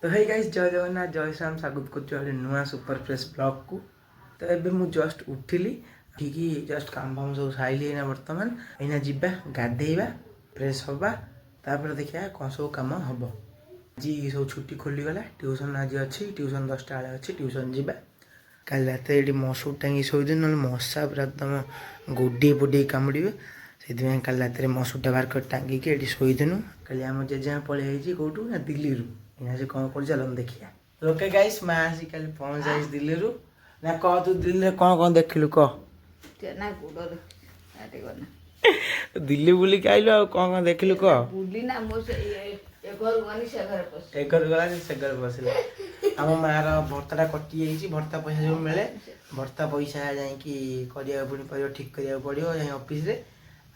तो hey guys जय जगन्नाथ जय श्री राम स्वागत कर नुआ सुपर फ्रेश ब्लॉग को। तो एबे मु जस्ट उठिली उठिकी जस्ट काम फाम सब साइली ना बर्तमान एना जिबा गाधेइबा फ्रेश हवा तापर देखिया कौन सब काम हम जी सब छुट्टी खोली गला ट्यूशन आज अच्छी ट्यूशन 10टा बेले अच्छी ट्यूशन जिबा कल रात ये मसूर टांगी शोदी ना मशा पूरा एकदम गुड्डे पुड्डे कामुड़े से कल रात मसूरटा बाहर कर टांगिकी ये शोदेनु कल आम जेजे पलि कौटू ना दिल्ली यहाँ से कौन कर चल देखिए ओके गाइस मैं आसी कल पहुंच जाइस दिल्ली रु ना कह तू दिल्ली कौन देखलु कह दिल्ली बुली के आइलु कौन देखलु कह बुली ना मो से घर गनी से घर पस घर गला से घर बसला हम मार भर्ता कटि जाइछि भर्ता पैसा जो मिले भर्ता पैसा जाई कि करिया पुनी पर ठीक करिया पड़ियो जाई ऑफिस रे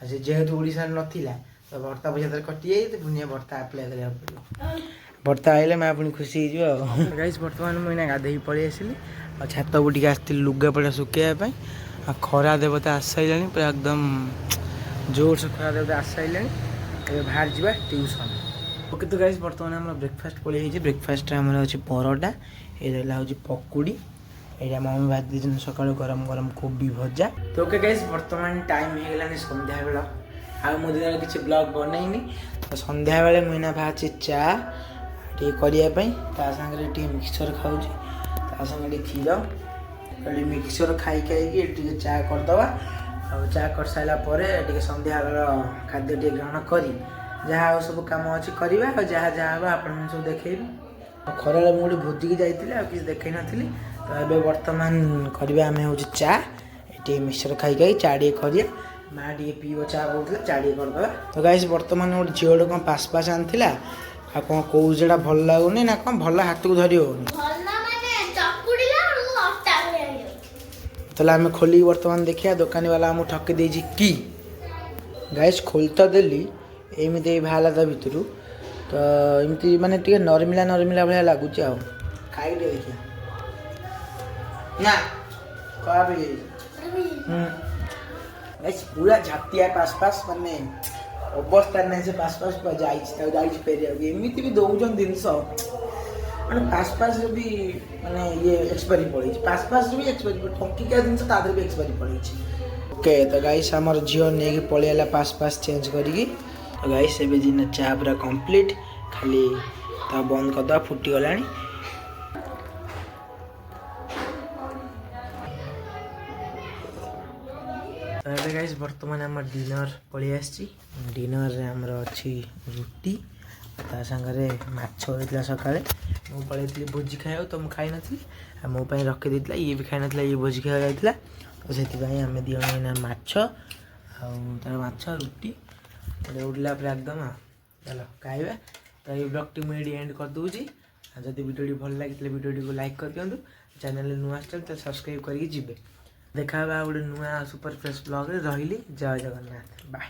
आ से जेहेतु ओडिसा नथिला तो भर्ता पैसा तर कटि जाई तो पुनी भर्ता अप्लाई करिया पड़ियो भर्ता आइले मैं अपनी खुशी हो गाइस बर्तमान मुझे गाधे पलि आसली और छात बुटिक आसती लुगापड़ा सुखाइवाई आ खरा देवता आस सारे पूरा एकदम जोर से खरा देवता आस सारे बाहर जावा ट्यूशन ओके। तो गाइस बर्तमान आम ब्रेकफास्ट पलि ब्रेकफास्ट आम अच्छे परोटा ये रहा हूँ पकुड़ी यहाँ मम्मी भात दीजिए सका गरम गरम कोबी भजा। तो ओके गाइस बर्तमान टाइम हो गलानी संध्या बेला आ मो दिन किसी ब्लॉग बनईनी तो संध्या बेले मुझे बाहर चा टे करने सागे मिक्सचर खाऊँ सागे क्षीर कल मिक्सचर खाई खाई चा करदे आ चा कर सारापर संध्या खाद्य टे ग्रहण कर जहाँ सब कम अच्छी करवा जहाँ जहाँ हम आपण सब देखेबी खरा मुझे भोजी की जाइए किसी देखे नी तो ये बर्तमान करवा आम हूँ चा ये मिक्सचर खाई खाई चा टे कर माँ टे पीब चा कहते चा टे करदे। तो गाइस बर्तमान गोटे झील कौन पास पास आनी आ कौन कौ जो भल लगुनि ना कौन भल हाथ को धरी होनी तो आम खोल बर्तमान देखिए दुकानी वाला आमको ठकी देछि कि गाइस खोलता देली एमती बाहर ता भितर तो एमती माने टे नरमिला नरमिला भाया लगुच आ खाई देखिए ना कहा गाइस पूरा झाटिया पास पास माने अवस्था ना से पास पास फेर एमती भी दौन जिनस मैंने पास पास भी माने ये एक्सपायरी पड़ी पास पास भी एक्सपायरी ठंकिका जिनस भी एक्सपायरी पड़ी ओके। तो गाइस आमर झील नहीं पलैला पास पास चेंज करी तो गाइस ए दिन चा पूरा कंप्लीट खाली ता बंद करदा फुटीगला। गाइस बर्तमान आम डिनर पलि आसी डिनर आमर अच्छी रुटी ता सागरे माछ होता सका मुझे पलि भोजी खाया तो मुझे खाई नी मो रखी देता ये भी खाई ना ये भोजी खाया जाता तो से आम दिना माछ माछ रुटी उड़ला पूरा एकदम चलो खाइबा। तो ये ब्लॉग टी मुझे एंड कर दूसरी जब वीडियो भल लगी वीडियो को लाइक कर दिखाँ चैनल नुआ तो सब्सक्राइब करके जी देखा गोटे नुआ सुपर फ्रेश ब्लॉग रे रही जय जगन्नाथ बाय।